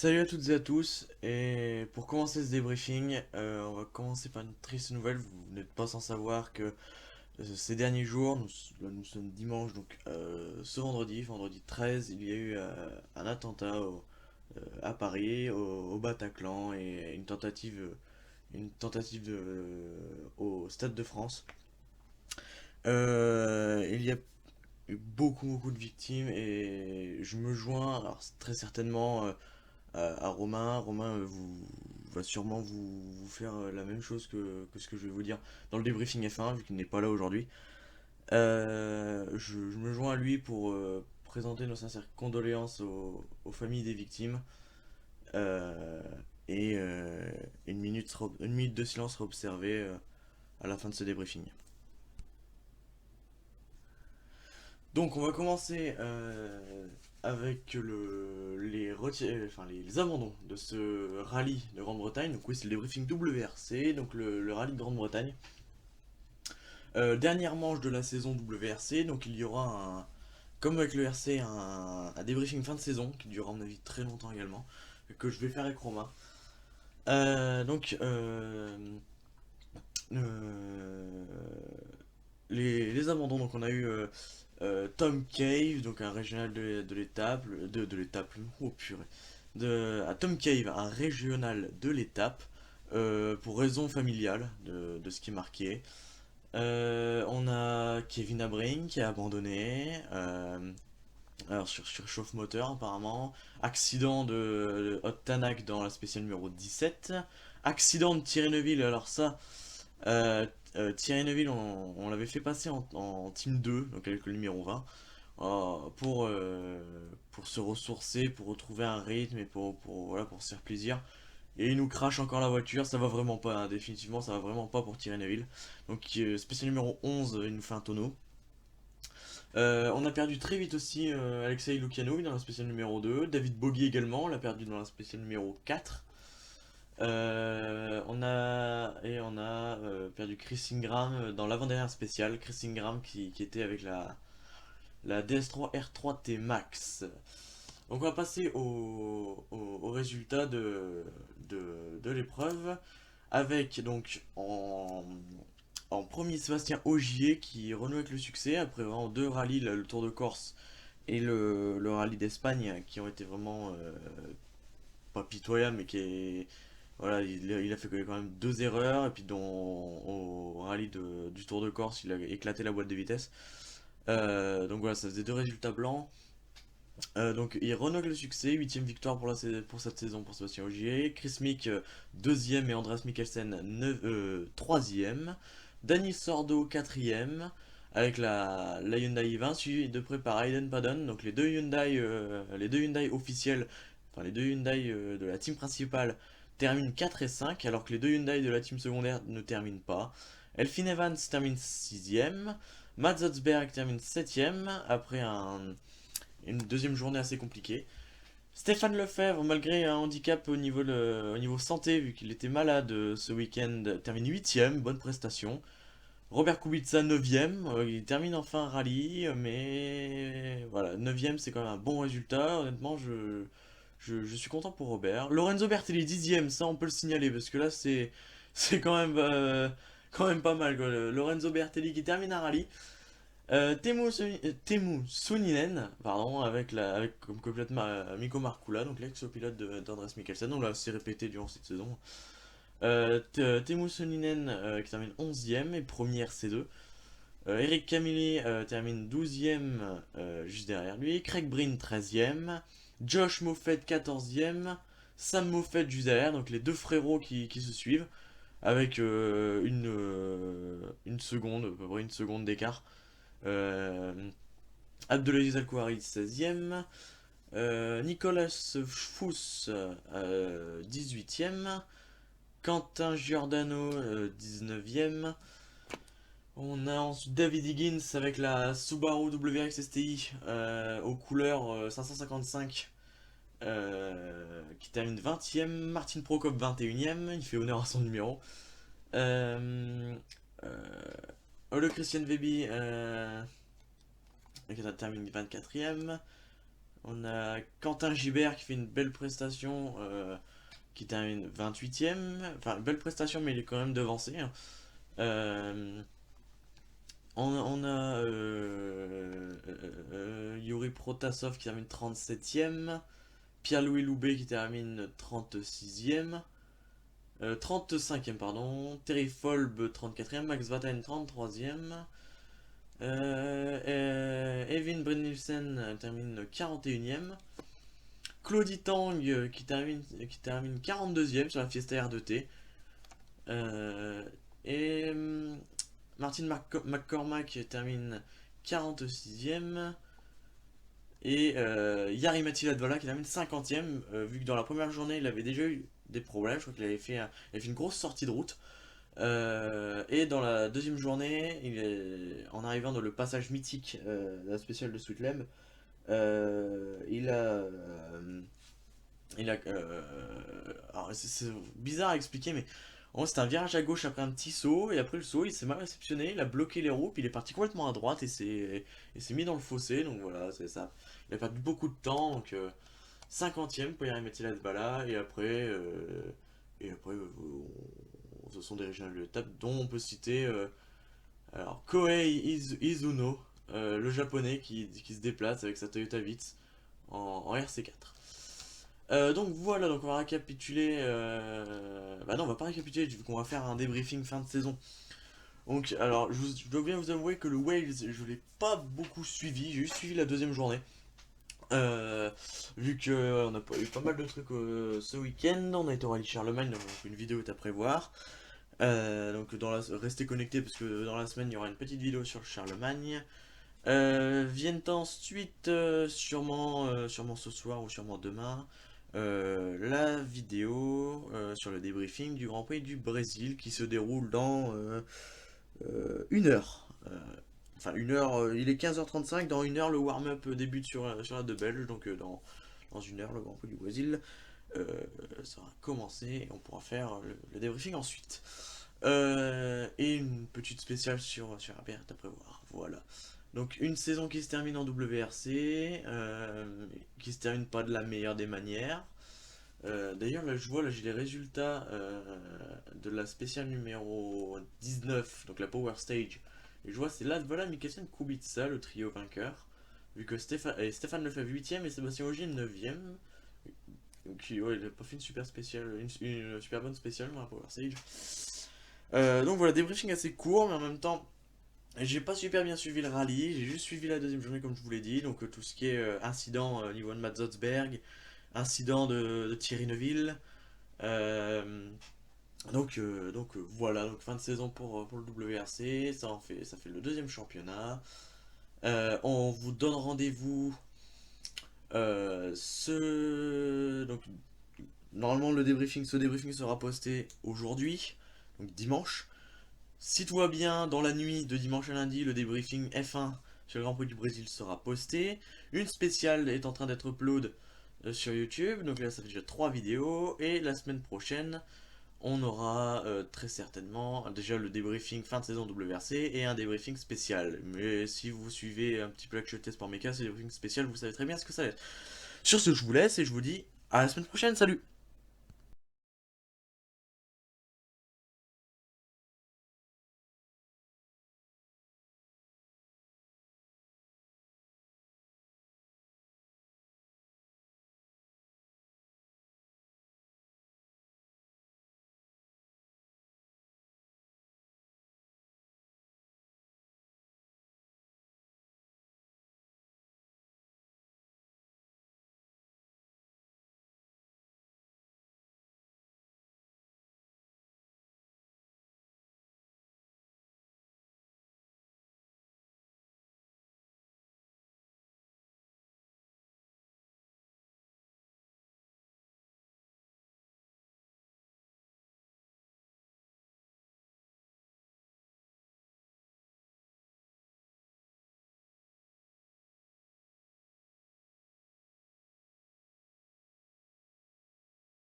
Salut à toutes et à tous, et pour commencer ce débriefing, on va commencer par une triste nouvelle. Vous n'êtes pas sans savoir que ces derniers jours, nous sommes dimanche, donc ce vendredi 13, il y a eu un attentat à Paris, au Bataclan, et une tentative au Stade de France. Il y a eu beaucoup de victimes, et je me joins, alors très certainement, à Romain. Romain va sûrement vous faire la même chose que ce que je vais vous dire dans le débriefing F1, vu qu'il n'est pas là aujourd'hui. Je me joins à lui pour présenter nos sincères condoléances aux familles des victimes. Euh, et une minute de silence sera observée à la fin de ce débriefing. Donc on va commencer avec les abandons de ce rallye de Grande-Bretagne. Donc oui, c'est le débriefing WRC, donc le rallye de Grande-Bretagne. Dernière manche de la saison WRC, donc il y aura comme avec le RC, un débriefing fin de saison qui durera à mon avis très longtemps également, que je vais faire avec Romain. Donc euh, les abandons, donc on a eu Tom Cave, donc un régional de l'étape, oh purée, à Tom Cave, un régional de l'étape, pour raison familiale de ce qui est marqué. On a Kevin Abring qui a abandonné, alors sur chauffe moteur apparemment, accident de Hot Tanak dans la spéciale numéro 17, accident de Thierry Neuville, alors ça, euh, Thierry Neuville, on l'avait fait passer en Team 2, donc avec le numéro 20, pour se ressourcer, pour retrouver un rythme et voilà, pour se faire plaisir. Et il nous crache encore la voiture, ça va vraiment pas, hein, définitivement, ça va vraiment pas pour Thierry Neuville. Donc, spécial numéro 11, il nous fait un tonneau. On a perdu très vite aussi Alexei Lukianovic dans la spéciale numéro 2. David Bogie également, on l'a perdu dans la spéciale numéro 4. On a perdu Chris Ingram dans l'avant-dernière spéciale. Chris Ingram qui était avec la DS3 R3 T Max. Donc on va passer au résultat de l'épreuve. Avec donc en premier Sébastien Ogier qui renoue avec le succès après vraiment deux rallyes, le Tour de Corse et le rallye d'Espagne qui ont été vraiment pas pitoyables, mais voilà, il a fait quand même deux erreurs, et puis dont au rallye du Tour de Corse, il a éclaté la boîte de vitesse. Donc voilà, ça faisait deux résultats blancs. Donc il renoue avec le succès, huitième victoire pour cette saison pour Sébastien Ogier. Chris Mick, deuxième, et Andreas Mikkelsen, troisième. Danny Sordo, quatrième, avec la Hyundai i20, suivi de près par Hayden Paddon. Donc les deux Hyundai officiels, enfin les deux Hyundai de la team principale terminent 4 et 5, alors que les deux Hyundai de la team secondaire ne terminent pas. Elfyn Evans termine sixième. Matt Zotzberg termine septième, après une deuxième journée assez compliquée. Stéphane Lefebvre, malgré un handicap au niveau santé, vu qu'il était malade ce week-end, termine huitième, bonne prestation. Robert Kubica 9ème, il termine enfin un rallye, mais voilà, 9ème c'est quand même un bon résultat, honnêtement je suis content pour Robert. Lorenzo Bertelli 10ème, ça on peut le signaler, parce que là c'est quand même pas mal quoi. Lorenzo Bertelli qui termine un rallye. Teemu Suninen, pardon, avec comme complète Mikko Markkula, donc l'ex-pilote d'Andreas Mikkelsen, on l'a assez répété durant cette saison. Teemu Suninen qui termine 11ème et premier RC2. Eric Camilli termine 12ème juste derrière lui. Craig Breen 13ème. Josh Moffett 14ème. Sam Moffett juste derrière, donc les deux frérots qui se suivent avec une seconde, à peu près une seconde d'écart. Euh, Abdelaziz Al-Kouari 16ème. Nicolas Fuss 18ème. Quentin Giordano 19ème. On a ensuite David Higgins avec la Subaru WRX STI aux couleurs 555 qui termine 20ème. Martin Prokop 21ème, il fait honneur à son numéro. Ole Christian Weby qui termine 24ème. On a Quentin Gibert qui fait une belle prestation, qui termine 28ème. Enfin, belle prestation, mais il est quand même devancé, hein. Euh, on a Yuri Protasov qui termine 37ème. Pierre-Louis Loubet qui termine 36ème. 35ème, pardon. Terry Folb 34ème. Max Vatain 33ème. Evin Brynildsen termine 41ème. Claudie Tang qui termine 42ème sur la Fiesta R2T. Et Martin McCormack termine 46ème. Et Jari Matti-Latvala qui termine 50ème, vu que dans la première journée il avait déjà eu des problèmes, je crois qu'il avait fait une grosse sortie de route. Et dans la deuxième journée, en arrivant dans le passage mythique de la spéciale de Sweetlem, alors c'est bizarre à expliquer, mais en gros, c'était un virage à gauche après un petit saut, et après le saut, il s'est mal réceptionné, il a bloqué les roues, puis il est parti complètement à droite et s'est mis dans le fossé, donc voilà, c'est ça. Il a perdu beaucoup de temps, donc 50ème pour Jari Matti-Latvala, et après, ce sont des régionales de l'étape dont on peut citer alors Kohei Izuno, le japonais qui se déplace avec sa Toyota Vitz en RC4. Donc voilà, donc on va récapituler. Bah non, on va pas récapituler, vu qu'on va faire un débriefing fin de saison. Donc, alors, je dois bien vous avouer que le Wales, je l'ai pas beaucoup suivi, j'ai juste suivi la deuxième journée. Euh, Vu que on a eu pas mal de trucs ce week-end, on a été au Rallye Charlemagne, donc une vidéo est à prévoir. Donc restez connectés parce que dans la semaine il y aura une petite vidéo sur le Charlemagne. Viennent ensuite, sûrement ce soir ou sûrement demain, la vidéo sur le débriefing du Grand Prix du Brésil qui se déroule dans 1 heure. Enfin, 1 heure, il est 15h35, dans 1 heure le warm-up débute sur la de Belge, donc dans 1 heure le Grand Prix du Brésil sera commencé et on pourra faire le débriefing ensuite. Et une petite spéciale sur ABR à prévoir. Voilà. Donc une saison qui se termine en WRC, qui se termine pas de la meilleure des manières. D'ailleurs là je vois, là j'ai les résultats de la spéciale numéro 19, donc la Power Stage. Et je vois c'est Latvala, Mikkelsen, Kubica, le trio vainqueur. Vu que Stéphane Lefebvre 8ème et Sébastien Ogier 9ème. Donc ouais, il a pas fait une super spéciale, une super bonne spéciale dans la Power Stage. Donc voilà, débriefing assez court, mais en même temps, j'ai pas super bien suivi le rallye, j'ai juste suivi la deuxième journée comme je vous l'ai dit, donc tout ce qui est incident au niveau de Matt Zotzberg, incident de Thierry Neuville. Euh, donc voilà, donc fin de saison pour le WRC, ça fait le deuxième championnat. On vous donne rendez-vous donc normalement ce débriefing sera posté aujourd'hui, donc dimanche. Si tout va bien, dans la nuit de dimanche à lundi, le débriefing F1 sur le Grand Prix du Brésil sera posté. Une spéciale est en train d'être upload sur YouTube, donc là ça fait déjà 3 vidéos. Et la semaine prochaine, on aura très certainement déjà le débriefing fin de saison WRC et un débriefing spécial. Mais si vous suivez un petit peu l'actualité Sport Méca, ce débriefing spécial, vous savez très bien ce que ça va être. Sur ce, je vous laisse et je vous dis à la semaine prochaine, salut!